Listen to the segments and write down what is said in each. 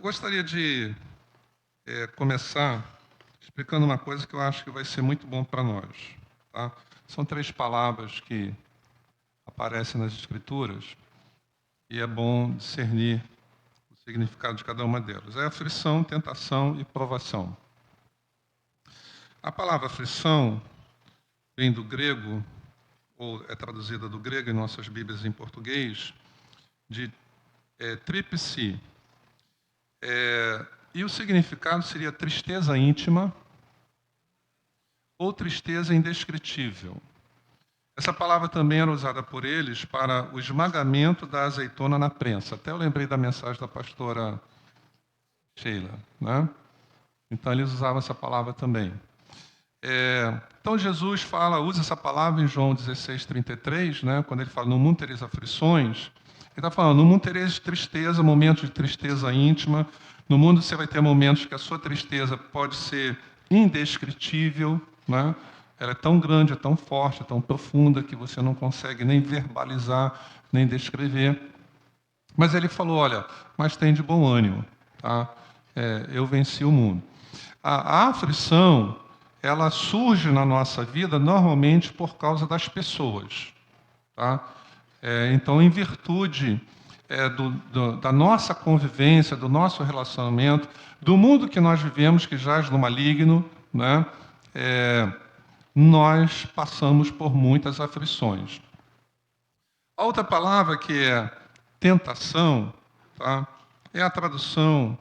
Gostaria de começar explicando uma coisa que eu acho que vai ser muito bom para nós. Tá? São 3 palavras que aparecem nas Escrituras e é bom discernir o significado de cada uma delas. É aflição, tentação e provação. A palavra aflição vem do grego, ou é traduzida do grego em nossas Bíblias em português, de tríplice. E o significado seria tristeza íntima ou tristeza indescritível. Essa palavra também era usada por eles para o esmagamento da azeitona na prensa. Até eu lembrei da mensagem da pastora Sheila, né? Então eles usavam essa palavra também. Então Jesus usa essa palavra em João 16:33, né? Quando ele fala, no mundo tereis aflições, ele está falando, no mundo tereis tristeza, momentos de tristeza íntima, no mundo você vai ter momentos que a sua tristeza pode ser indescritível, né? Ela é tão grande, é tão forte, é tão profunda, que você não consegue nem verbalizar, nem descrever. Mas ele falou, olha, mas tem de bom ânimo, tá? Eu venci o mundo. A aflição, ela surge na nossa vida normalmente por causa das pessoas, tá? Então, em virtude da nossa convivência, do nosso relacionamento, do mundo que nós vivemos, que jaz no maligno, né? Nós passamos por muitas aflições. A outra palavra que é tentação, tá? É a tradução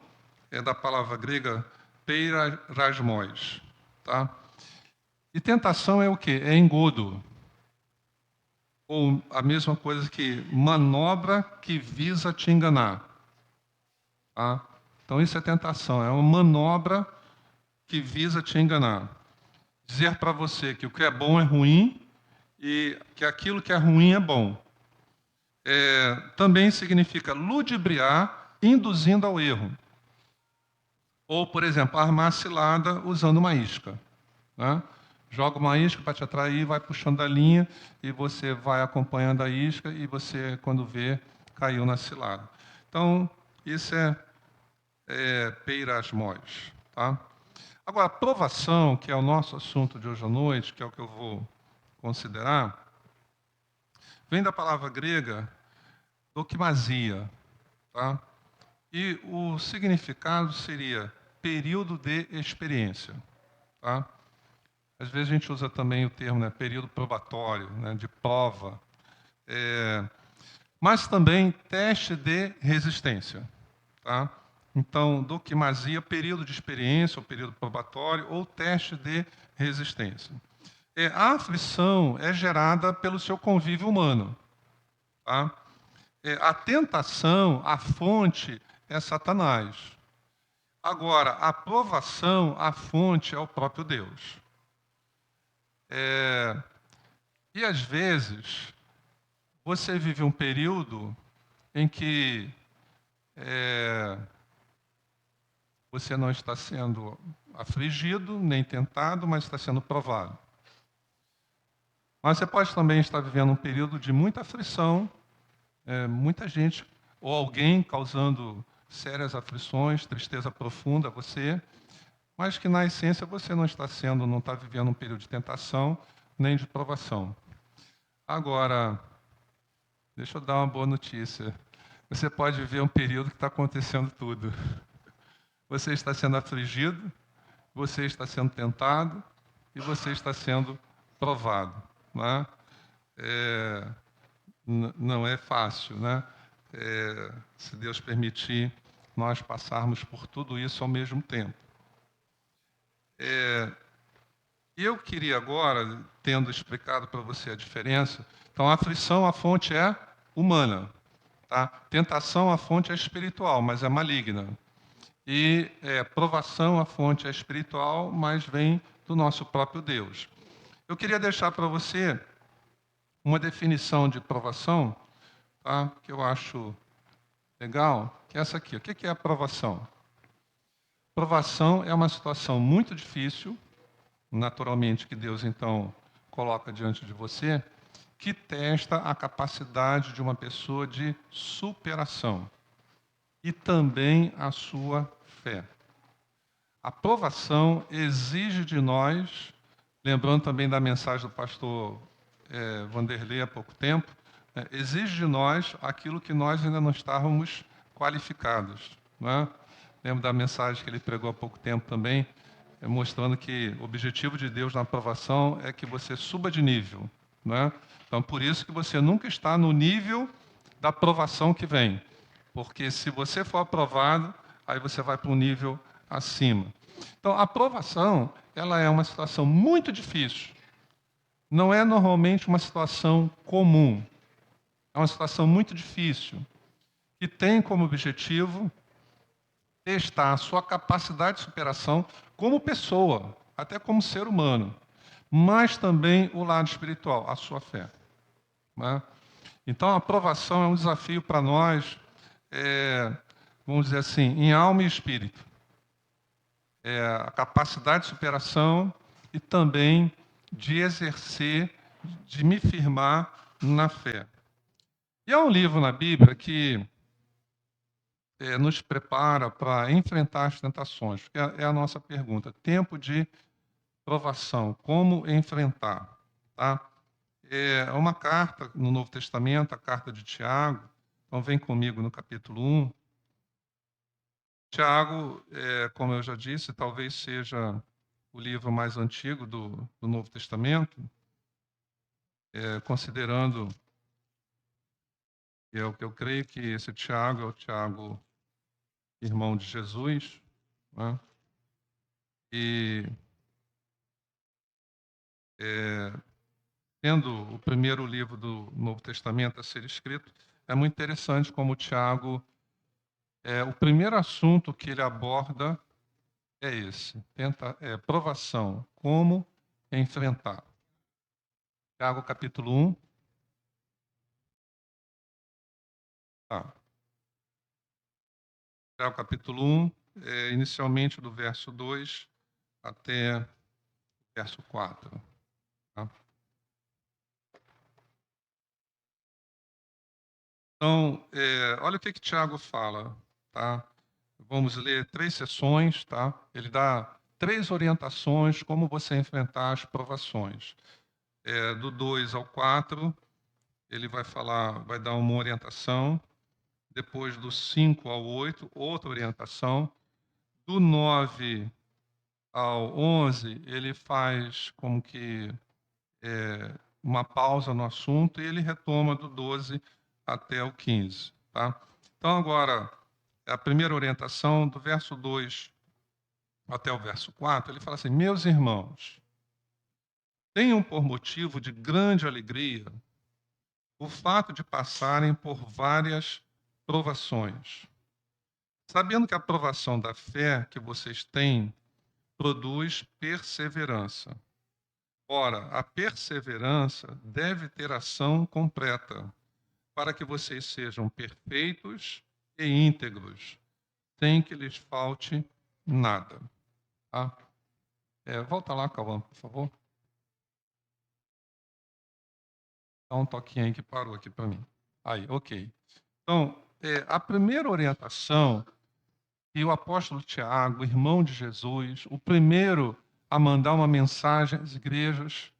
da palavra grega peirasmos, tá? E tentação é o quê? É engodo. Ou a mesma coisa que manobra que visa te enganar. Tá? Então isso é tentação, é uma manobra que visa te enganar. Dizer para você que o que é bom é ruim e que aquilo que é ruim é bom. Também significa ludibriar, induzindo ao erro. Ou, por exemplo, armar cilada usando uma isca. Né? Joga uma isca para te atrair, vai puxando a linha e você vai acompanhando a isca e você, quando vê, caiu na cilada. Então, isso é peirasmos. Tá? Agora, provação, que é o nosso assunto de hoje à noite, que é o que eu vou considerar, vem da palavra grega dokimasia. Tá? E o significado seria período de experiência. Tá? Às vezes a gente usa também o termo, né, período probatório, né, de prova, mas também teste de resistência. Tá? Então, doquimasia, período de experiência, ou período probatório, ou teste de resistência. A aflição é gerada pelo seu convívio humano. Tá? A tentação, a fonte é Satanás. Agora, a provação, a fonte é o próprio Deus. E às vezes você vive um período em que você não está sendo afligido, nem tentado, mas está sendo provado. Mas você pode também estar vivendo um período de muita aflição, muita gente ou alguém causando sérias aflições, tristeza profunda a você, mas que na essência você não está vivendo um período de tentação nem de provação. Agora, deixa eu dar uma boa notícia. Você pode viver um período que está acontecendo tudo. Você está sendo afligido, você está sendo tentado e você está sendo provado. Né? Não é fácil, né? Se Deus permitir, nós passarmos por tudo isso ao mesmo tempo. Eu queria agora, tendo explicado para você a diferença, então a aflição, a fonte é humana. Tá? Tentação, a fonte é espiritual, mas é maligna. E provação, a fonte é espiritual, mas vem do nosso próprio Deus. Eu queria deixar para você uma definição de provação, tá? Que eu acho legal, que é essa aqui. O que é a provação? Provação é uma situação muito difícil, naturalmente, que Deus, então, coloca diante de você, que testa a capacidade de uma pessoa de superação. e também a sua fé. A provação exige de nós, lembrando também da mensagem do pastor Vanderlei há pouco tempo, exige de nós aquilo que nós ainda não estávamos qualificados. Não é? Lembro da mensagem que ele pregou há pouco tempo também, mostrando que o objetivo de Deus na aprovação é que você suba de nível. Não é? Então, por isso que você nunca está no nível da aprovação que vem. Porque se você for aprovado, aí você vai para um nível acima. Então, a aprovação, ela é uma situação muito difícil. Não é normalmente uma situação comum. É uma situação muito difícil, que tem como objetivo testar a sua capacidade de superação como pessoa, até como ser humano, mas também o lado espiritual, a sua fé. Né? Então, a aprovação é um desafio para nós, vamos dizer assim, em alma e espírito. A capacidade de superação e também de exercer, de me firmar na fé. E há um livro na Bíblia que nos prepara para enfrentar as tentações, porque é a nossa pergunta. Tempo de provação, como enfrentar? Tá? É uma carta no Novo Testamento, a carta de Tiago. Então, vem comigo no capítulo 1. Tiago, como eu já disse, talvez seja o livro mais antigo do Novo Testamento, considerando que eu creio que esse Tiago é o Tiago, irmão de Jesus, né? E sendo o primeiro livro do Novo Testamento a ser escrito, é muito interessante como o Tiago, o primeiro assunto que ele aborda é esse, provação, como enfrentar. Tiago capítulo 1. Tá. Tiago capítulo 1, inicialmente do verso 2 até o verso 4. Tá? Então, olha o que Tiago fala. Tá? Vamos ler 3 sessões. Tá? Ele dá 3 orientações como você enfrentar as provações. Do 2 ao 4, ele vai dar uma orientação. Depois do 5 ao 8, outra orientação. Do 9 ao 11, ele faz como que uma pausa no assunto e ele retoma do 12 até o 15. Tá? Então, agora, a primeira orientação, do verso 2 até o verso 4, ele fala assim: meus irmãos, tenham por motivo de grande alegria o fato de passarem por várias provações, sabendo que a provação da fé que vocês têm produz perseverança. Ora, a perseverança deve ter ação completa, para que vocês sejam perfeitos e íntegros, sem que lhes falte nada. Tá? Volta lá, Cauã, por favor. Dá um toquinho aí que parou aqui para mim. Aí, ok. Então, a primeira orientação que o apóstolo Tiago, irmão de Jesus, o primeiro a mandar uma mensagem às igrejas,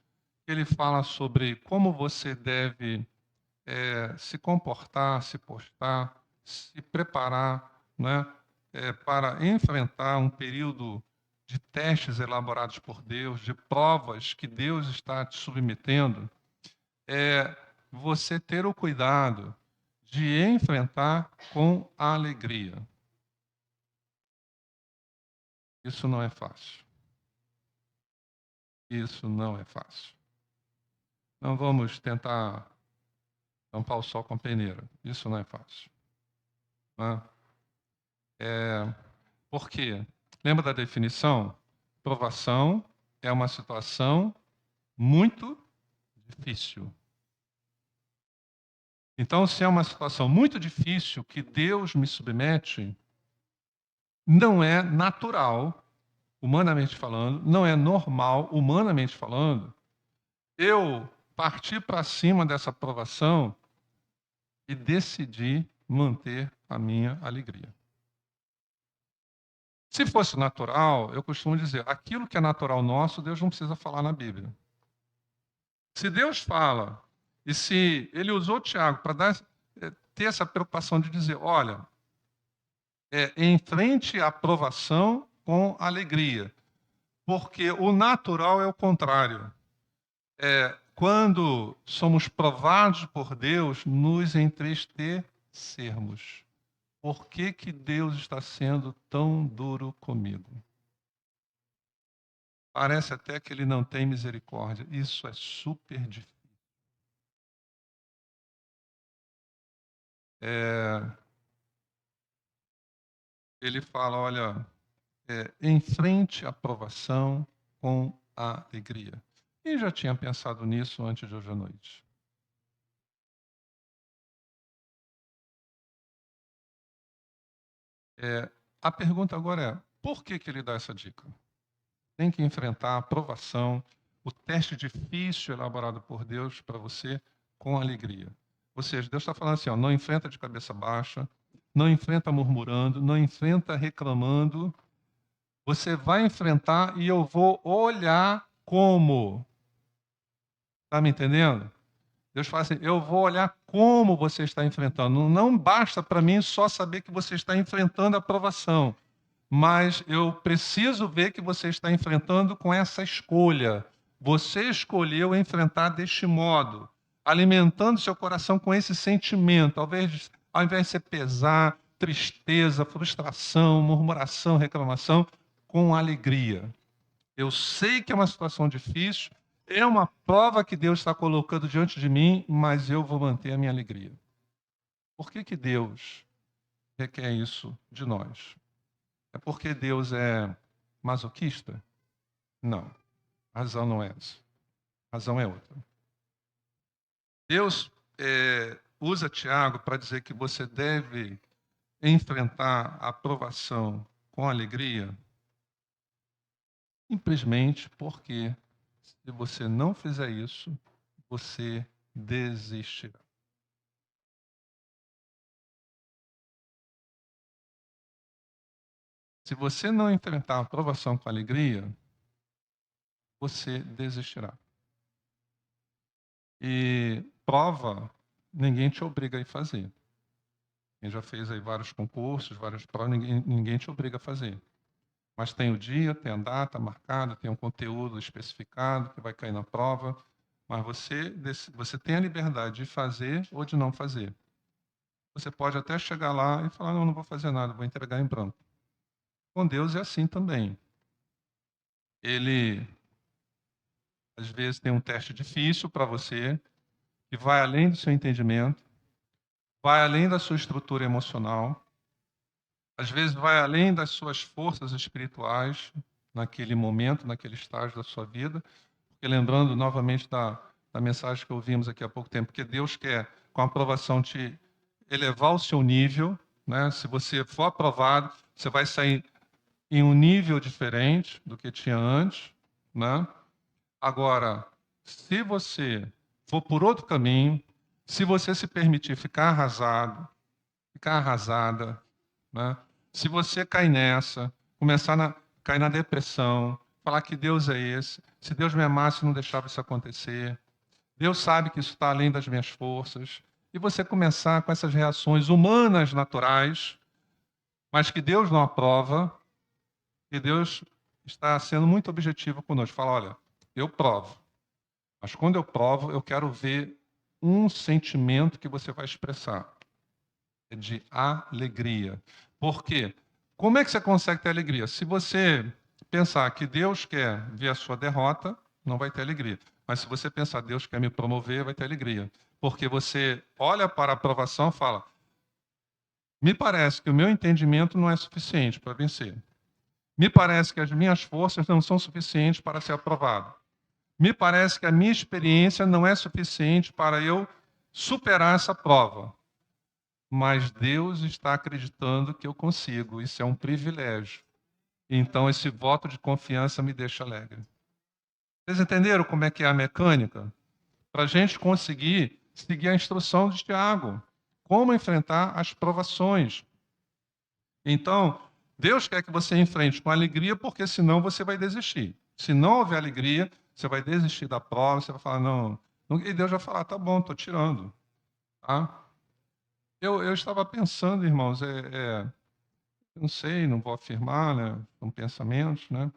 ele fala sobre como você deve se comportar, se postar, se preparar, né, para enfrentar um período de testes elaborados por Deus, de provas que Deus está te submetendo, você ter o cuidado de enfrentar com alegria. Isso não é fácil. Isso não é fácil. Não vamos tentar tampar o sol com a peneira. Isso não é fácil. Né? Por quê? Lembra da definição? Provação é uma situação muito difícil. Então, se é uma situação muito difícil que Deus me submete, não é natural, humanamente falando, não é normal, humanamente falando, eu partir para cima dessa provação e decidir manter a minha alegria. Se fosse natural, eu costumo dizer, aquilo que é natural nosso, Deus não precisa falar na Bíblia. Se Deus fala, e se ele usou Tiago para ter essa preocupação de dizer, olha, enfrente a provação com alegria, porque o natural é o contrário. Quando somos provados por Deus, nos entristecermos. Por que que Deus está sendo tão duro comigo? Parece até que ele não tem misericórdia. Isso é super difícil. Ele fala, olha, enfrente a provação com alegria. E já tinha pensado nisso antes de hoje à noite. A pergunta agora é, por que que ele dá essa dica? Tem que enfrentar a provação, o teste difícil elaborado por Deus para você com alegria. Ou seja, Deus está falando assim, ó, não enfrenta de cabeça baixa, não enfrenta murmurando, não enfrenta reclamando. Você vai enfrentar e eu vou olhar como. Está me entendendo? Deus fala assim, eu vou olhar como você está enfrentando. Não basta para mim só saber que você está enfrentando a provação, mas eu preciso ver que você está enfrentando com essa escolha. Você escolheu enfrentar deste modo, alimentando seu coração com esse sentimento, ao invés de ser pesar, tristeza, frustração, murmuração, reclamação, com alegria. Eu sei que é uma situação difícil, é uma prova que Deus está colocando diante de mim, mas eu vou manter a minha alegria. Por que que Deus requer isso de nós? É porque Deus é masoquista? Não. A razão não é essa. A razão é outra. Deus usa Tiago para dizer que você deve enfrentar a provação com alegria, simplesmente porque se você não fizer isso, você desistirá. Se você não enfrentar a provação com alegria, você desistirá. E prova, ninguém te obriga a ir fazer. Quem já fez aí vários concursos, várias provas, ninguém te obriga a fazer. Mas tem o dia, tem a data marcada, tem um conteúdo especificado que vai cair na prova, mas você tem a liberdade de fazer ou de não fazer. Você pode até chegar lá e falar, não vou fazer nada, vou entregar em branco. Com Deus é assim também. Ele, às vezes, tem um teste difícil para você, que vai além do seu entendimento, vai além da sua estrutura emocional, às vezes vai além das suas forças espirituais naquele momento, naquele estágio da sua vida. Porque lembrando novamente da mensagem que ouvimos aqui há pouco tempo, que Deus quer, com a aprovação, te elevar o seu nível, né? Se você for aprovado, você vai sair em um nível diferente do que tinha antes, né? Agora, se você for por outro caminho, se você se permitir ficar arrasado, ficar arrasada, né? Se você cair nessa, cair na depressão, falar que Deus é esse, se Deus me amasse não deixava isso acontecer, Deus sabe que isso está além das minhas forças, e você começar com essas reações humanas naturais, mas que Deus não aprova, e Deus está sendo muito objetivo conosco. Fala, olha, eu provo, mas quando eu provo, eu quero ver um sentimento que você vai expressar. É de alegria. Por quê? Como é que você consegue ter alegria? Se você pensar que Deus quer ver a sua derrota, não vai ter alegria. Mas se você pensar Deus quer me promover, vai ter alegria. Porque você olha para a aprovação e fala: me parece que o meu entendimento não é suficiente para vencer. Me parece que as minhas forças não são suficientes para ser aprovado. Me parece que a minha experiência não é suficiente para eu superar essa prova. Mas Deus está acreditando que eu consigo. Isso é um privilégio. Então, esse voto de confiança me deixa alegre. Vocês entenderam como é que é a mecânica? Para a gente conseguir seguir a instrução de Tiago. Como enfrentar as provações. Então, Deus quer que você enfrente com alegria, porque senão você vai desistir. Se não houver alegria, você vai desistir da prova, você vai falar, não. E Deus vai falar, tá bom, estou tirando. Tá? Eu estava pensando, irmãos, não sei, não vou afirmar, né? São pensamentos, né?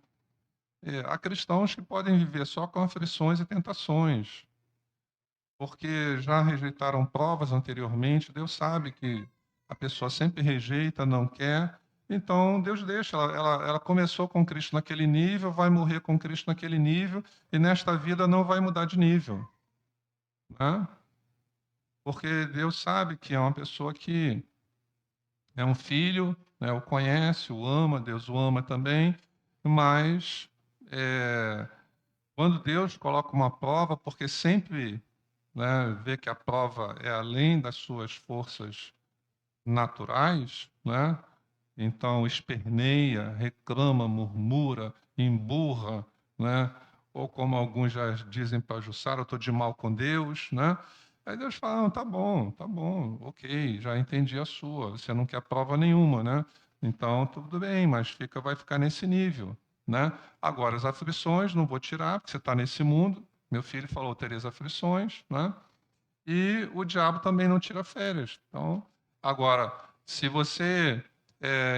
Há cristãos que podem viver só com aflições e tentações, porque já rejeitaram provas anteriormente. Deus sabe que a pessoa sempre rejeita, não quer. Então, Deus deixa. Ela começou com Cristo naquele nível, vai morrer com Cristo naquele nível, e nesta vida não vai mudar de nível. Né? Porque Deus sabe que é uma pessoa que é um filho, né, o conhece, o ama, Deus o ama também, mas é, quando Deus coloca uma prova, porque sempre, né, vê que a prova é além das suas forças naturais, né, então esperneia, reclama, murmura, emburra, né, ou como alguns já dizem para Jussara, eu estou de mal com Deus, né? Aí Deus fala, não, tá bom, ok, já entendi a sua, você não quer prova nenhuma, né? Então, tudo bem, mas vai ficar nesse nível, né? Agora, as aflições, não vou tirar, porque você está nesse mundo, meu filho falou, tereis aflições, né? E o diabo também não tira férias. Então, agora, se você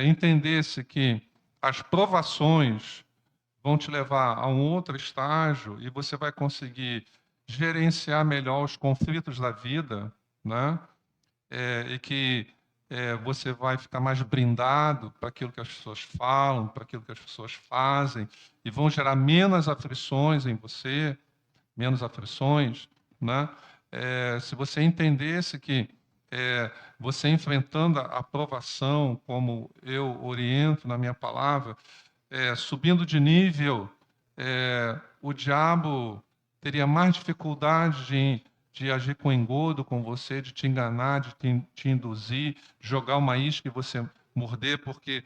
entendesse que as provações vão te levar a um outro estágio e você vai conseguir gerenciar melhor os conflitos da vida, né? E que você vai ficar mais brindado para aquilo que as pessoas falam, para aquilo que as pessoas fazem, e vão gerar menos aflições em você, menos aflições, né? Se você entendesse que você enfrentando a provação, como eu oriento na minha palavra, subindo de nível, o diabo teria mais dificuldade de agir com engodo com você, de te enganar, de te induzir, de jogar uma isca e você morder, porque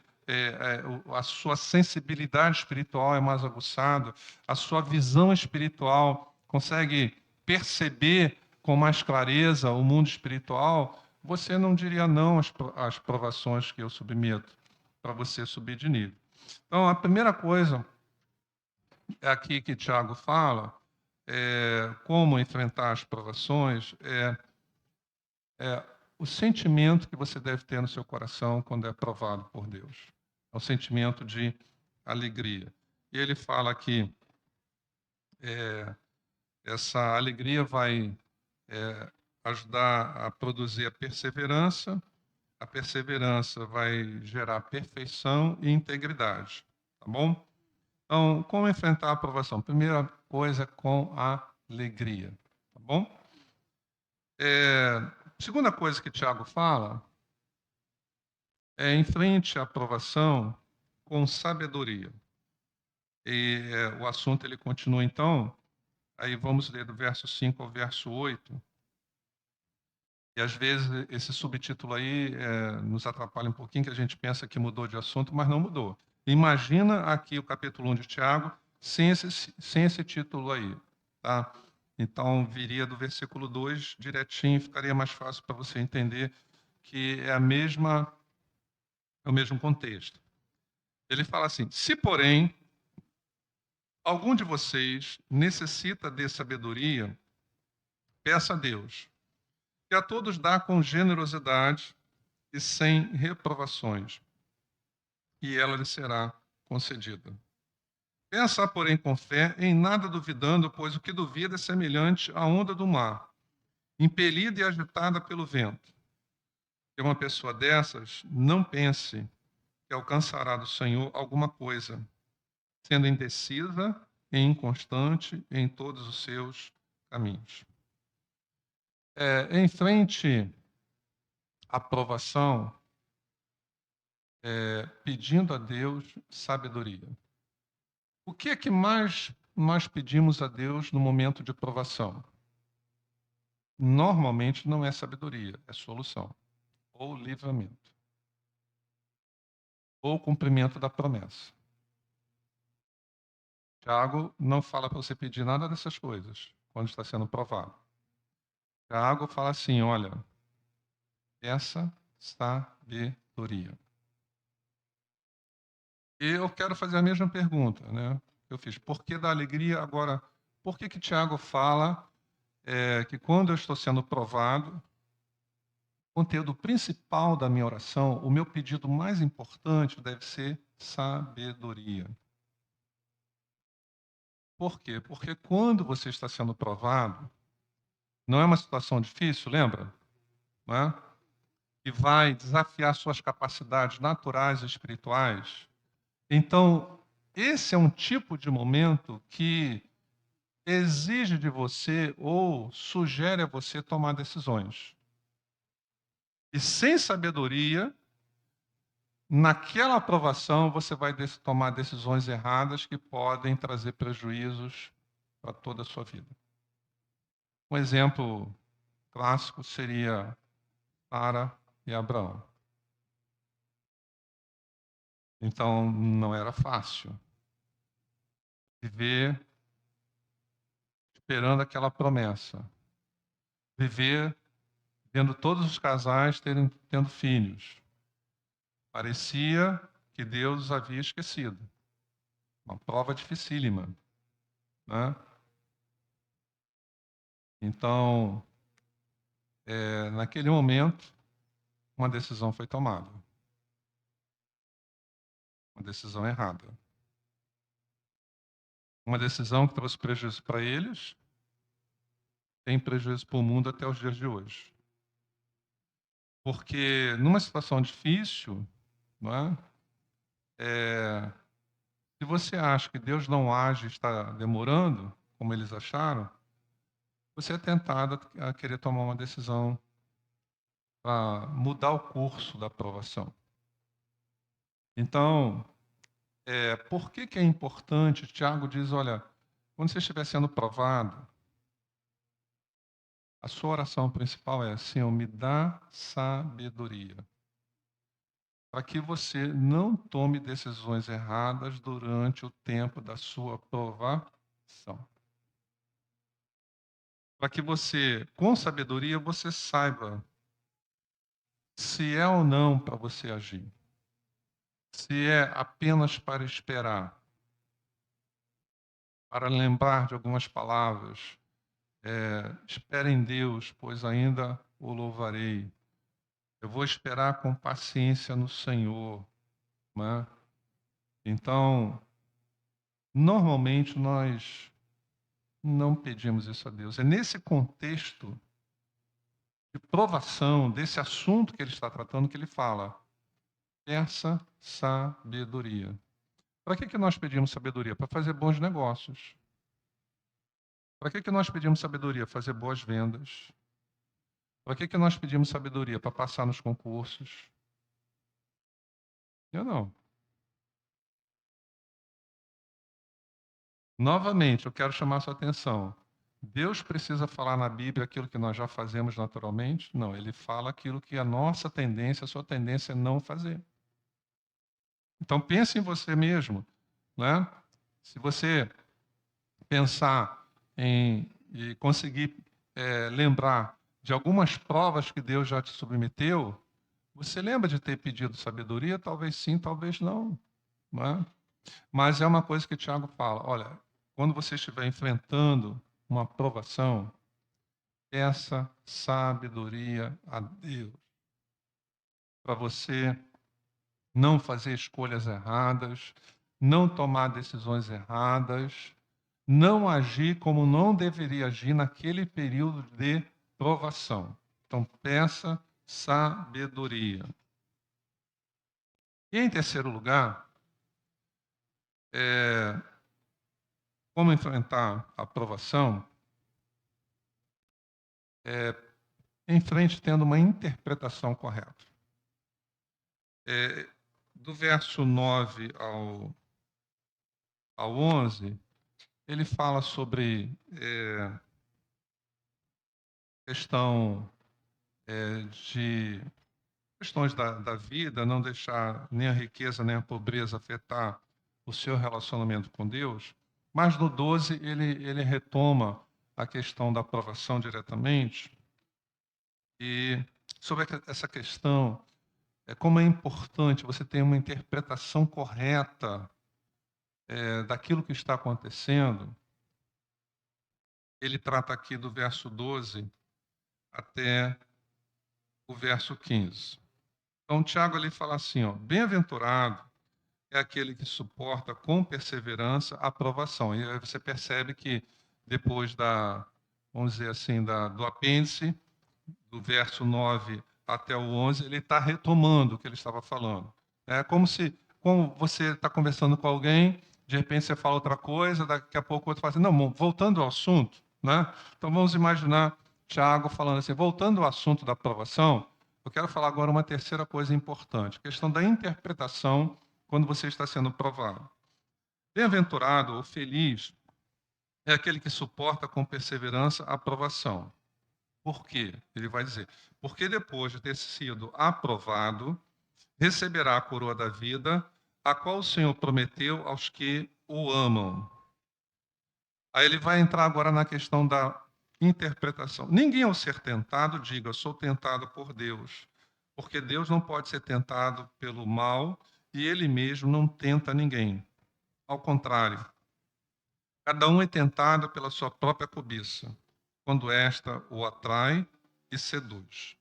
a sua sensibilidade espiritual é mais aguçada, a sua visão espiritual consegue perceber com mais clareza o mundo espiritual, você não diria não às provações que eu submeto para você subir de nível. Então, a primeira coisa aqui que Tiago fala, como enfrentar as provações, é o sentimento que você deve ter no seu coração quando é provado por Deus. É o sentimento de alegria. E ele fala que essa alegria vai ajudar a produzir a perseverança vai gerar perfeição e integridade, tá bom? Então, como enfrentar a aprovação? Primeira coisa, com alegria, tá bom? Segunda coisa que Tiago fala é enfrente a aprovação com sabedoria. E o assunto ele continua então, aí vamos ler do verso 5 ao verso 8. E às vezes esse subtítulo aí nos atrapalha um pouquinho, que a gente pensa que mudou de assunto, mas não mudou. Imagina aqui o capítulo 1 de Tiago sem esse título aí, tá? Então viria do versículo 2 direitinho, ficaria mais fácil para você entender que é o mesmo contexto. Ele fala assim: se porém algum de vocês necessita de sabedoria, peça a Deus, que a todos dá com generosidade e sem reprovações, e ela lhe será concedida. Pensa, porém, com fé, em nada duvidando, pois o que duvida é semelhante à onda do mar, impelida e agitada pelo vento. E uma pessoa dessas não pense que alcançará do Senhor alguma coisa, sendo indecisa e inconstante em todos os seus caminhos. Em frente à provação, pedindo a Deus sabedoria. O que é que mais nós pedimos a Deus no momento de provação? Normalmente não é sabedoria, é solução, ou livramento, ou cumprimento da promessa. Tiago não fala para você pedir nada dessas coisas quando está sendo provado. Tiago fala assim: olha, essa sabedoria. E eu quero fazer a mesma pergunta, né? Eu fiz, por que da alegria? Agora, por que Tiago fala que quando eu estou sendo provado, o conteúdo principal da minha oração, o meu pedido mais importante deve ser sabedoria. Por quê? Porque quando você está sendo provado, não é uma situação difícil, lembra? Não é? Que vai desafiar suas capacidades naturais e espirituais. Então, esse é um tipo de momento que exige de você ou sugere a você tomar decisões. E sem sabedoria, naquela aprovação, você vai tomar decisões erradas que podem trazer prejuízos para toda a sua vida. Um exemplo clássico seria Sara e Abraão. Então, não era fácil viver esperando aquela promessa, viver vendo todos os casais tendo filhos. Parecia que Deus os havia esquecido. Uma prova dificílima, né? Então, naquele momento, uma decisão foi tomada. Uma decisão errada. Uma decisão que trouxe prejuízo para eles, tem prejuízo para o mundo até os dias de hoje. Porque numa situação difícil, não é? Se você acha que Deus não age, está demorando, como eles acharam, você é tentado a querer tomar uma decisão para mudar o curso da aprovação. Então, por que é importante? Tiago diz, olha, quando você estiver sendo provado, a sua oração principal é, Senhor, me dá sabedoria, para que você não tome decisões erradas durante o tempo da sua provação. Para que você, com sabedoria, você saiba se é ou não para você agir. Se é apenas para esperar, para lembrar de algumas palavras, espere em Deus, pois ainda o louvarei. Eu vou esperar com paciência no Senhor. Né? Então, normalmente nós não pedimos isso a Deus. É nesse contexto de provação desse assunto que ele está tratando que ele fala: peça sabedoria. Para que nós pedimos sabedoria? Para fazer bons negócios. Para que nós pedimos sabedoria? Fazer boas vendas. Para que nós pedimos sabedoria? Para passar nos concursos. Eu não. Novamente, eu quero chamar a sua atenção. Deus precisa falar na Bíblia aquilo que nós já fazemos naturalmente? Não, ele fala aquilo que a nossa tendência, a sua tendência é não fazer. Então pense em você mesmo, né? Se você pensar e conseguir lembrar de algumas provas que Deus já te submeteu, você lembra de ter pedido sabedoria? Talvez sim, talvez não. Não é? Mas é uma coisa que Tiago fala: olha, quando você estiver enfrentando uma provação, peça sabedoria a Deus para você não fazer escolhas erradas, não tomar decisões erradas, não agir como não deveria agir naquele período de provação. Então, peça sabedoria. E em terceiro lugar, como enfrentar a provação? Em frente tendo uma interpretação correta. Do verso 9 ao 11, ele fala sobre questão de questões da vida, não deixar nem a riqueza nem a pobreza afetar o seu relacionamento com Deus. Mas no 12 ele retoma a questão da aprovação diretamente e sobre essa questão como é importante você ter uma interpretação correta daquilo que está acontecendo. Ele trata aqui do verso 12 até o verso 15. Então, Tiago ali fala assim, ó, bem-aventurado é aquele que suporta com perseverança a provação. E aí você percebe que depois vamos dizer assim, do apêndice, do verso 9 até o 11, ele está retomando o que ele estava falando. É como você está conversando com alguém, de repente você fala outra coisa, daqui a pouco o outro fala assim, não, voltando ao assunto, né? Então vamos imaginar Tiago falando assim, voltando ao assunto da aprovação, eu quero falar agora uma terceira coisa importante, a questão da interpretação quando você está sendo provado. Bem-aventurado ou feliz é aquele que suporta com perseverança a aprovação. Por quê? Ele vai dizer, porque depois de ter sido aprovado, receberá a coroa da vida, a qual o Senhor prometeu aos que o amam. Aí ele vai entrar agora na questão da interpretação. Ninguém, ao ser tentado, diga, eu sou tentado por Deus, porque Deus não pode ser tentado pelo mal e ele mesmo não tenta ninguém. Ao contrário, cada um é tentado pela sua própria cobiça, quando esta o atrai e seduz.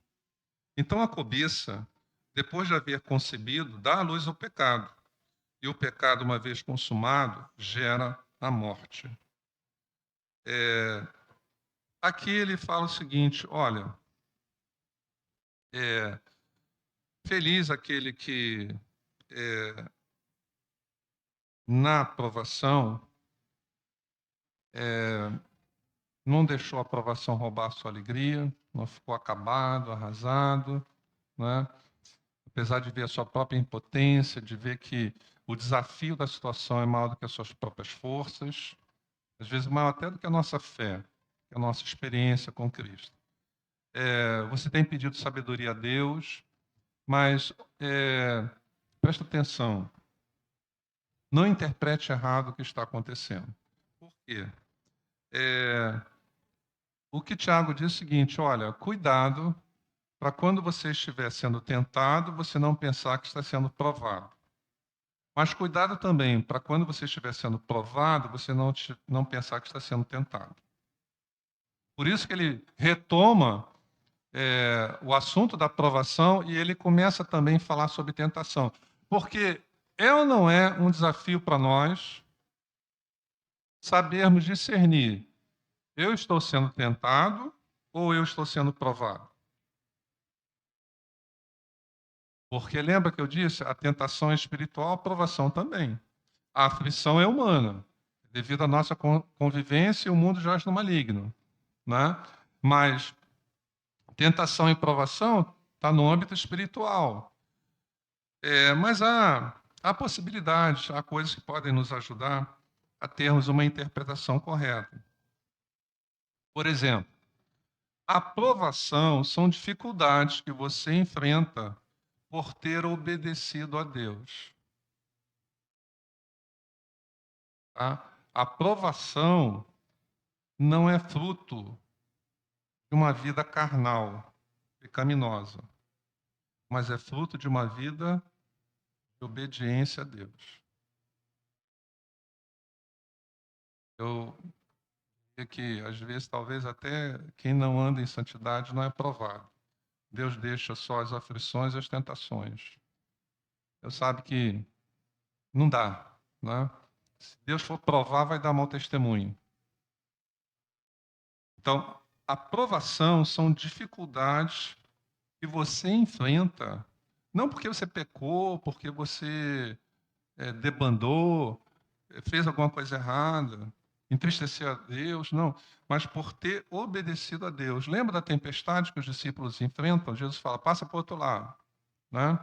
Então a cobiça, depois de haver concebido, dá à luz ao pecado. E o pecado, uma vez consumado, gera a morte. Aqui ele fala o seguinte, olha, feliz aquele que na aprovação não deixou a aprovação roubar a sua alegria, não ficou acabado, arrasado, né? Apesar de ver a sua própria impotência, de ver que o desafio da situação é maior do que as suas próprias forças, às vezes maior até do que a nossa fé, que a nossa experiência com Cristo. Você tem pedido sabedoria a Deus, mas presta atenção, não interprete errado o que está acontecendo. Por quê? O que Tiago diz é o seguinte, olha, cuidado para quando você estiver sendo tentado, você não pensar que está sendo provado. Mas cuidado também para quando você estiver sendo provado, você não pensar que está sendo tentado. Por isso que ele retoma o assunto da provação e ele começa também a falar sobre tentação. Porque é ou não é um desafio para nós sabermos discernir, eu estou sendo tentado ou eu estou sendo provado? Porque lembra que eu disse, a tentação é espiritual, a provação também. A aflição é humana, devido à nossa convivência, o mundo jaz no maligno, né? Mas tentação e provação está no âmbito espiritual. Mas há possibilidades, há coisas que podem nos ajudar a termos uma interpretação correta. Por exemplo, a provação são dificuldades que você enfrenta por ter obedecido a Deus. Tá? A provação não é fruto de uma vida carnal, pecaminosa, mas é fruto de uma vida de obediência a Deus. Eu diria que, às vezes, talvez até quem não anda em santidade não é provado. Deus deixa só as aflições e as tentações. Eu sabe que não dá, né? Se Deus for provar, vai dar mau testemunho. Então, a provação são dificuldades que você enfrenta, não porque você pecou, porque você debandou, fez alguma coisa errada, entristeceu a Deus, não, mas por ter obedecido a Deus. Lembra da tempestade que os discípulos enfrentam? Jesus fala, passa para o outro lado. Né?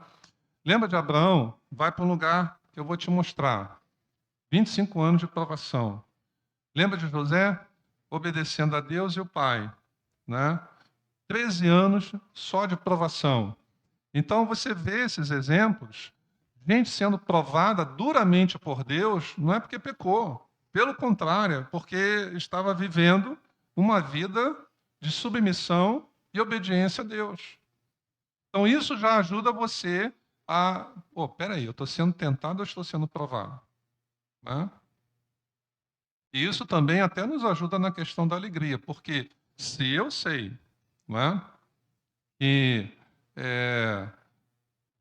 Lembra de Abraão? Vai para um lugar que eu vou te mostrar. 25 anos de provação. Lembra de José? Obedecendo a Deus e o pai. Né? 13 anos só de provação. Então, você vê esses exemplos, gente sendo provada duramente por Deus, não é porque pecou. Pelo contrário, é porque estava vivendo uma vida de submissão e obediência a Deus. Então, isso já ajuda você a... peraí, eu estou sendo tentado ou estou sendo provado? Né? E isso também até nos ajuda na questão da alegria, porque se eu sei, né, que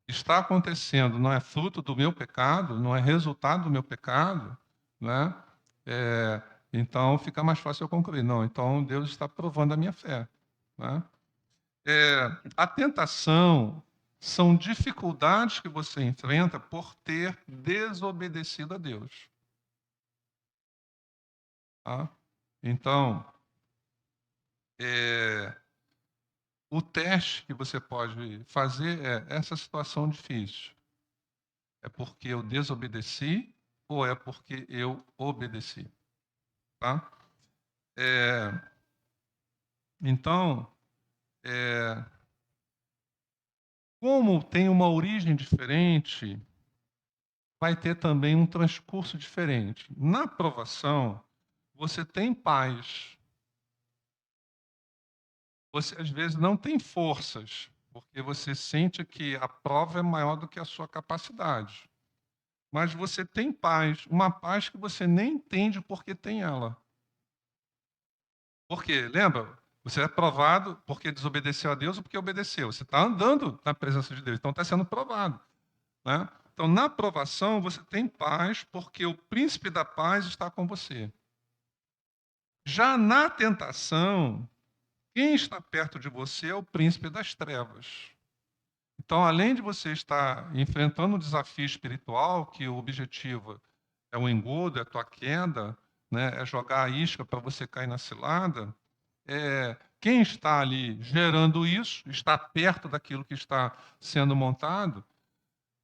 está acontecendo não é fruto do meu pecado, não é resultado do meu pecado, né, então fica mais fácil eu concluir. Não, então Deus está provando a minha fé. Né? A tentação são dificuldades que você enfrenta por ter desobedecido a Deus. Tá? Então, o teste que você pode fazer é essa situação difícil. É porque eu desobedeci ou é porque eu obedeci? Tá? Então, como tem uma origem diferente, vai ter também um transcurso diferente. Na aprovação, você tem paz. Você, às vezes, não tem forças, porque você sente que a prova é maior do que a sua capacidade. Mas você tem paz, uma paz que você nem entende por que tem ela. Por quê? Lembra? Você é provado porque desobedeceu a Deus ou porque obedeceu. Você está andando na presença de Deus, então está sendo provado. Né? Então, na provação, você tem paz porque o príncipe da paz está com você. Já na tentação, quem está perto de você é o príncipe das trevas. Então, além de você estar enfrentando um desafio espiritual, que o objetivo é o engodo, é a tua queda, né, é jogar a isca para você cair na cilada, quem está ali gerando isso, está perto daquilo que está sendo montado,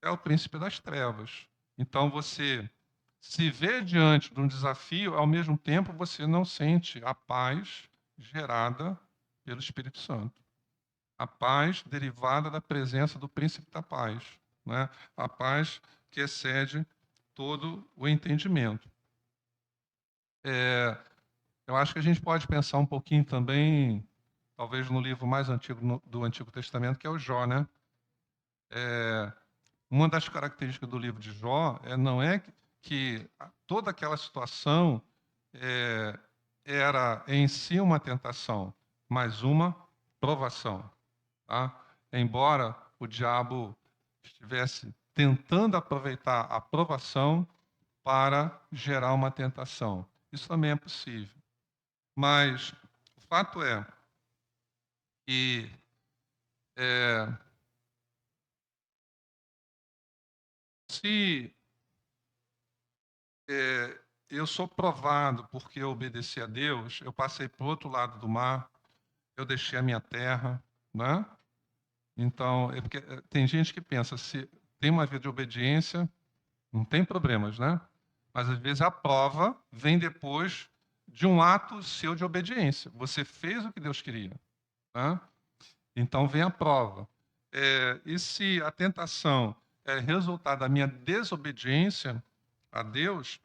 é o príncipe das trevas. Então, você se vê diante de um desafio, ao mesmo tempo você não sente a paz gerada pelo Espírito Santo. A paz derivada da presença do príncipe da paz, né? A paz que excede todo o entendimento. Eu acho que a gente pode pensar um pouquinho também, talvez no livro mais antigo do Antigo Testamento, que é o Jó, né? Uma das características do livro de Jó não é que toda aquela situação era em si uma tentação, mas uma provação. Tá? Embora o diabo estivesse tentando aproveitar a provação para gerar uma tentação. Isso também é possível. Mas o fato é que se eu sou provado porque eu obedeci a Deus, eu passei para o outro lado do mar, eu deixei a minha terra, né? Então, porque tem gente que pensa, se tem uma vida de obediência, não tem problemas, né? Mas às vezes a prova vem depois de um ato seu de obediência. Você fez o que Deus queria, né? Então vem a prova. E se a tentação é resultado da minha desobediência a Deus,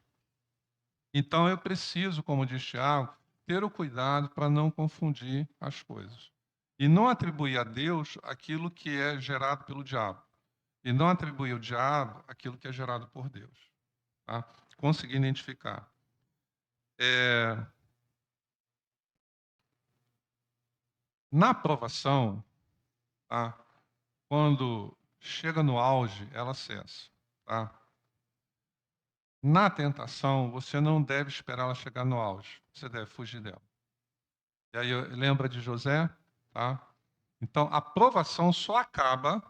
então eu preciso, como diz Tiago, ter o cuidado para não confundir as coisas. E não atribuir a Deus aquilo que é gerado pelo diabo. E não atribuir ao diabo aquilo que é gerado por Deus. Tá? Conseguir identificar. Na aprovação, tá? Quando chega no auge, ela cessa. Tá? Na tentação, você não deve esperar ela chegar no auge. Você deve fugir dela. E aí lembra de José? Tá? Então, a provação só acaba,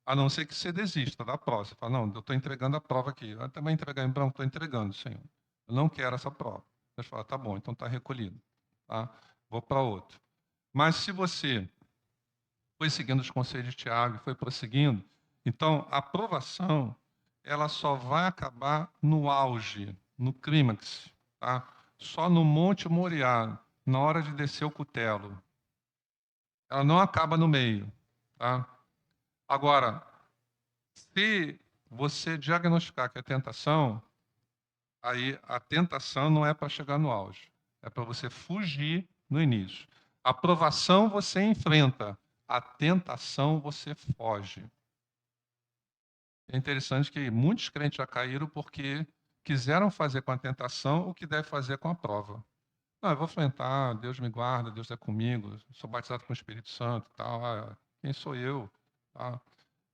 a não ser que você desista da prova. Você fala, não, eu estou entregando a prova aqui. Eu também entregar em branco, estou entregando, Senhor. Eu não quero essa prova. Deus fala, tá bom, então está recolhido. Tá? Vou para outro. Mas se você foi seguindo os conselhos de Tiago e foi prosseguindo, então a provação ela só vai acabar no auge, no clímax, tá? Só no Monte Moriá, na hora de descer o cutelo. Ela não acaba no meio, tá? Agora, se você diagnosticar que é tentação, aí a tentação não é para chegar no auge, é para você fugir no início. A provação você enfrenta, a tentação você foge. É interessante que muitos crentes já caíram porque quiseram fazer com a tentação o que deve fazer com a prova. Não, eu vou enfrentar, Deus me guarda, Deus é comigo, sou batizado com o Espírito Santo, tal, quem sou eu? Tá?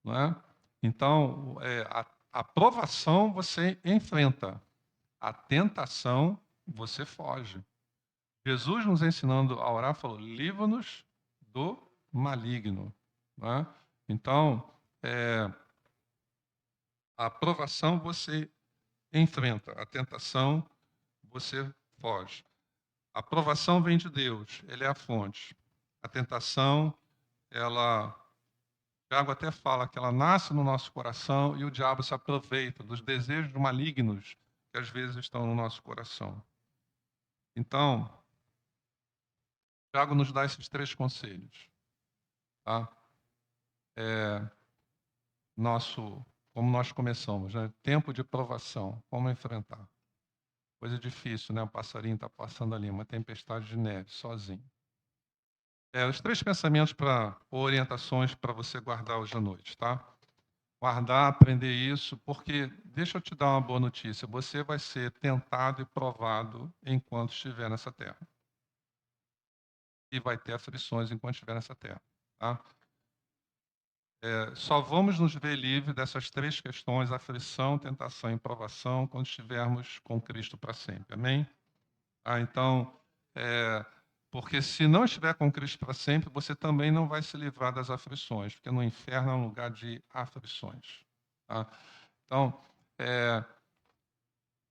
Não é? Então, a provação você enfrenta, a tentação você foge. Jesus nos ensinando a orar falou: livra-nos do maligno. Não é? Então, a provação você enfrenta, a tentação você foge. A provação vem de Deus, ele é a fonte. A tentação, ela, Tiago até fala que ela nasce no nosso coração e o diabo se aproveita dos desejos malignos que às vezes estão no nosso coração. Então, Tiago nos dá esses 3 conselhos. Tá? Como nós começamos, né? Tempo de provação, como enfrentar. Coisa difícil, né? O passarinho está passando ali, uma tempestade de neve, sozinho. Os 3 pensamentos orientações para você guardar hoje à noite, tá? Guardar, aprender isso, porque, deixa eu te dar uma boa notícia, você vai ser tentado e provado enquanto estiver nessa terra. E vai ter aflições enquanto estiver nessa terra, tá? Só vamos nos ver livres dessas 3 questões, aflição, tentação e provação, quando estivermos com Cristo para sempre, amém? Então, porque se não estiver com Cristo para sempre, você também não vai se livrar das aflições, porque no inferno é um lugar de aflições. Tá? Então,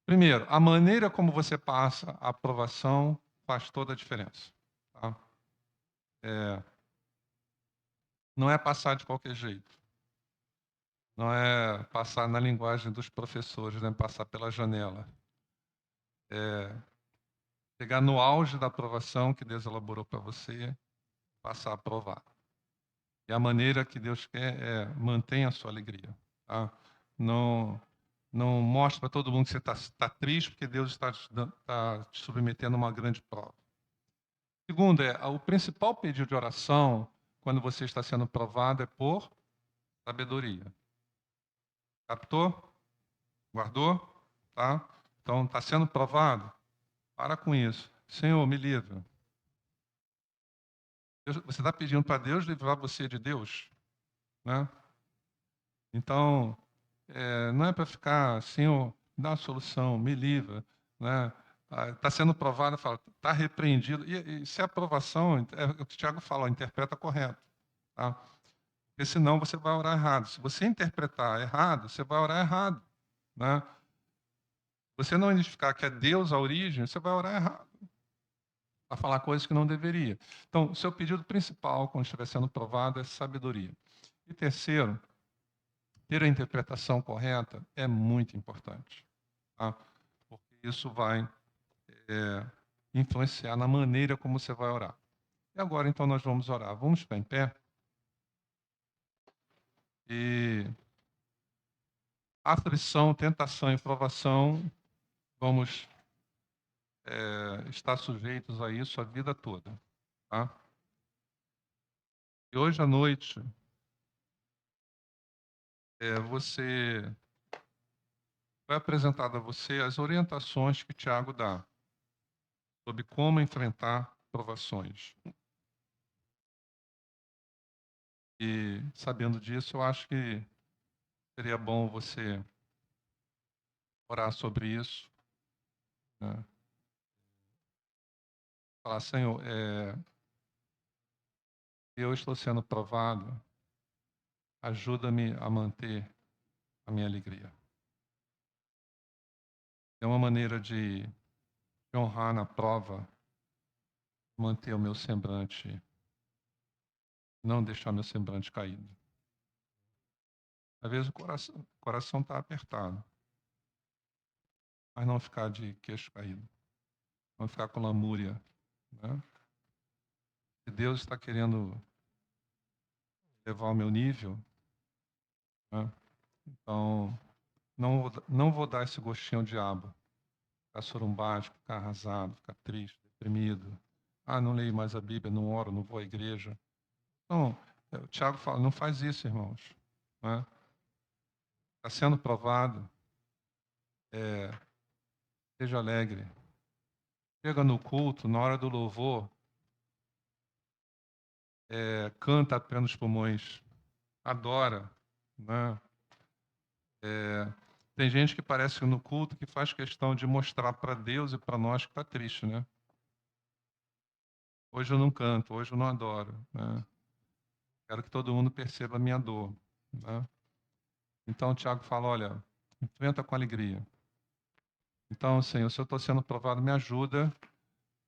primeiro, a maneira como você passa a aprovação faz toda a diferença. Tá? Não é passar de qualquer jeito. Não é passar na linguagem dos professores, né? Passar pela janela. Chegar no auge da aprovação que Deus elaborou para você, passar a aprovar. E a maneira que Deus quer é mantenha a sua alegria. Tá? Não, não mostre para todo mundo que você está triste, porque Deus está te submetendo a uma grande prova. Segundo, o principal pedido de oração, quando você está sendo provado, é por sabedoria. Captou? Guardou? Tá? Então, está sendo provado? Para com isso. Senhor, me livra. Você está pedindo para Deus livrar você de Deus? Né? Então, não é para ficar, Senhor, dá a solução, me livra. Né? Está sendo provado, fala, está repreendido. E se a aprovação, é o que o Tiago fala, interpreta correto. Tá? Porque senão você vai orar errado. Se você interpretar errado, você vai orar errado. Né? Você não identificar que é Deus a origem, você vai orar errado. Vai falar coisas que não deveria. Então, o seu pedido principal, quando estiver sendo provado, é sabedoria. E terceiro, ter a interpretação correta é muito importante. Tá? Porque isso vai influenciar na maneira como você vai orar. E agora, então, nós vamos orar. Vamos ficar em pé. E aflição, tentação e provação, vamos estar sujeitos a isso a vida toda. Tá? E hoje à noite, vai apresentado a você as orientações que Tiago dá sobre como enfrentar provações. E, sabendo disso, eu acho que seria bom você orar sobre isso. Né? Falar, Senhor, eu estou sendo provado, ajuda-me a manter a minha alegria. É uma maneira de honrar na prova, manter o meu semblante, não deixar meu semblante caído. Às vezes o coração está apertado, mas não ficar de queixo caído, não ficar com lamúria. Né? Se Deus está querendo levar o meu nível, né? Então não vou dar esse gostinho ao diabo. Ficar sorumbático, ficar arrasado, ficar triste, deprimido. Não leio mais a Bíblia, não oro, não vou à igreja. Então, O Tiago fala, não faz isso, irmãos. Está sendo provado. Seja alegre. Chega no culto, na hora do louvor, canta apenas os pulmões. Adora. Né? Tem gente que parece no culto que faz questão de mostrar para Deus e para nós que está triste, né? Hoje eu não canto, hoje eu não adoro. Né? Quero que todo mundo perceba a minha dor. Né? Então o Tiago fala, olha, enfrenta com alegria. Então, Senhor, se eu estou sendo provado, me ajuda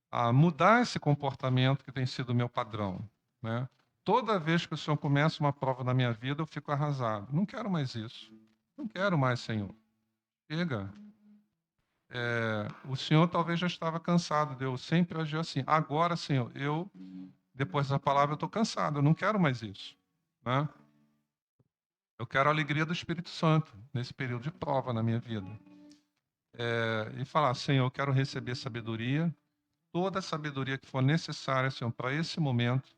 a mudar esse comportamento que tem sido o meu padrão. Né? Toda vez que o Senhor começa uma prova na minha vida, eu fico arrasado. Não quero mais isso. Não quero mais, Senhor. Chega. O Senhor talvez já estava cansado de eu sempre agir assim. Agora, Senhor, depois da palavra, eu estou cansado. Eu não quero mais isso. Né? Eu quero a alegria do Espírito Santo nesse período de prova na minha vida. E falar, Senhor, eu quero receber sabedoria, toda a sabedoria que for necessária, Senhor, para esse momento,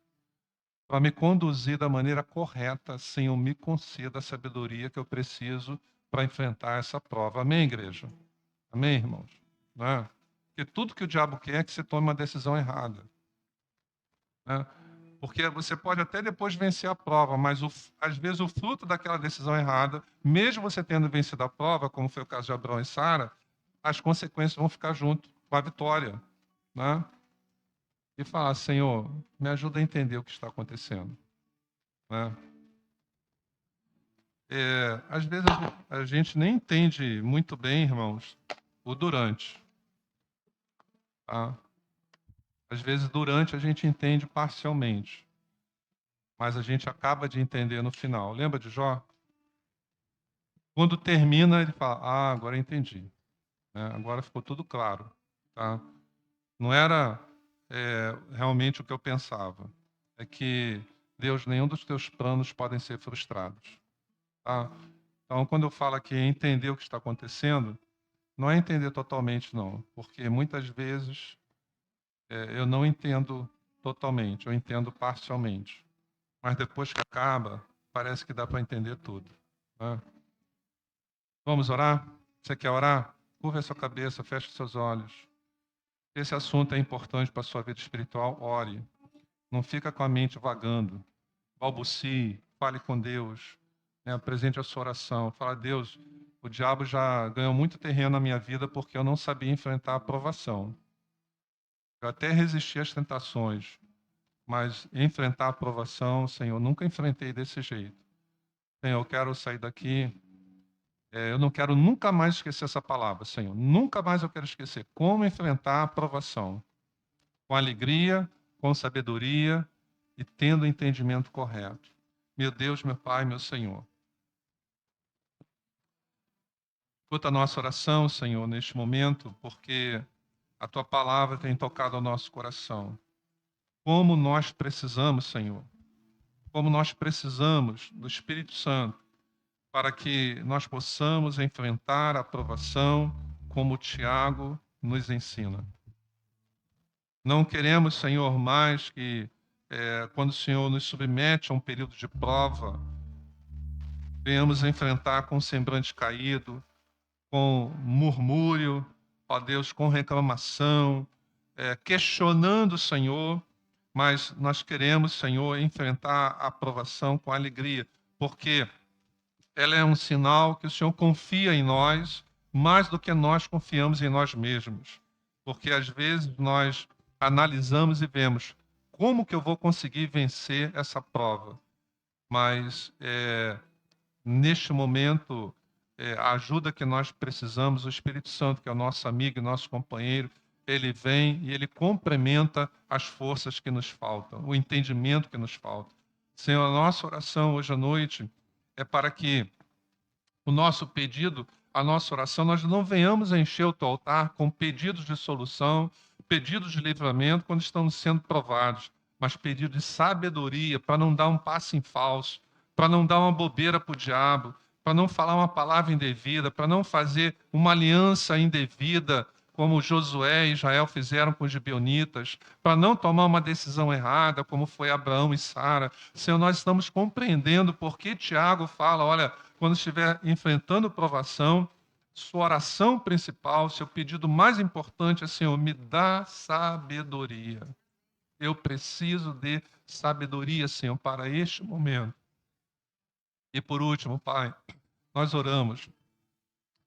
para me conduzir da maneira correta, Senhor, me conceda a sabedoria que eu preciso para enfrentar essa prova. Amém, igreja? Amém, irmãos? Né? Porque tudo que o diabo quer é que você tome uma decisão errada. Né? Porque você pode até depois vencer a prova, mas às vezes o fruto daquela decisão errada, mesmo você tendo vencido a prova, como foi o caso de Abraão e Sara, as consequências vão ficar junto com a vitória. Né? E falar, Senhor, me ajuda a entender o que está acontecendo. Né? Às vezes a gente nem entende muito bem, irmãos, o durante. Tá? Às vezes, durante, a gente entende parcialmente, mas a gente acaba de entender no final. Lembra de Jó? Quando termina, ele fala, agora eu entendi. Né? Agora ficou tudo claro. Tá? Não era realmente o que eu pensava. É que, Deus, nenhum dos teus planos podem ser frustrados. Tá? Então, quando eu falo aqui entender o que está acontecendo, não é entender totalmente, não. Porque muitas vezes eu não entendo totalmente, eu entendo parcialmente. Mas depois que acaba, parece que dá para entender tudo. Né? Vamos orar? Você quer orar? Curva a sua cabeça, feche seus olhos. Se esse assunto é importante para a sua vida espiritual, ore. Não fica com a mente vagando. Balbucie, fale com Deus. Né? Apresente a sua oração. Fala, Deus, o diabo já ganhou muito terreno na minha vida porque eu não sabia enfrentar a provação. Eu até resisti às tentações, mas enfrentar a provação, Senhor, nunca enfrentei desse jeito. Senhor, eu quero sair daqui. Eu não quero nunca mais esquecer essa palavra, Senhor. Nunca mais eu quero esquecer como enfrentar a provação. Com alegria, com sabedoria e tendo o entendimento correto. Meu Deus, meu Pai, meu Senhor. Escuta a nossa oração, Senhor, neste momento, porque a Tua palavra tem tocado ao nosso coração. Como nós precisamos, Senhor. Como nós precisamos do Espírito Santo para que nós possamos enfrentar a provação como o Tiago nos ensina. Não queremos, Senhor, mais que quando o Senhor nos submete a um período de prova, venhamos enfrentar com semblante caído, com murmúrio, ó Deus, com reclamação, questionando o Senhor, mas nós queremos, Senhor, enfrentar a provação com alegria, porque ela é um sinal que o Senhor confia em nós mais do que nós confiamos em nós mesmos. Porque às vezes nós analisamos e vemos como que eu vou conseguir vencer essa prova. Mas neste momento, a ajuda que nós precisamos, o Espírito Santo, que é o nosso amigo e nosso companheiro, ele vem e ele complementa as forças que nos faltam, o entendimento que nos falta. Senhor, a nossa oração hoje à noite é para que o nosso pedido, a nossa oração, nós não venhamos a encher o teu altar com pedidos de solução, pedidos de livramento quando estamos sendo provados, mas pedido de sabedoria para não dar um passo em falso, para não dar uma bobeira para o diabo, para não falar uma palavra indevida, para não fazer uma aliança indevida como Josué e Israel fizeram com os gibeonitas, para não tomar uma decisão errada, como foi Abraão e Sara. Senhor, nós estamos compreendendo por que Tiago fala, olha, quando estiver enfrentando provação, sua oração principal, seu pedido mais importante é, Senhor, me dá sabedoria. Eu preciso de sabedoria, Senhor, para este momento. E por último, Pai, nós oramos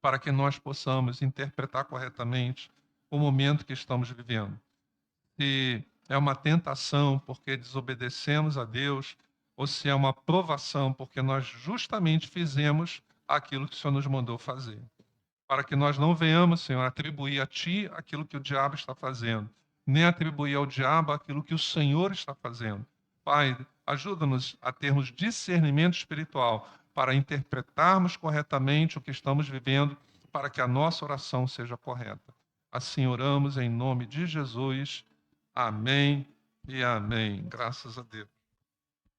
para que nós possamos interpretar corretamente o momento que estamos vivendo. Se é uma tentação porque desobedecemos a Deus, ou se é uma provação porque nós justamente fizemos aquilo que o Senhor nos mandou fazer. Para que nós não venhamos, Senhor, atribuir a Ti aquilo que o diabo está fazendo, nem atribuir ao diabo aquilo que o Senhor está fazendo. Pai, ajuda-nos a termos discernimento espiritual para interpretarmos corretamente o que estamos vivendo, para que a nossa oração seja correta. Assim oramos em nome de Jesus. Amém e amém. Graças a Deus.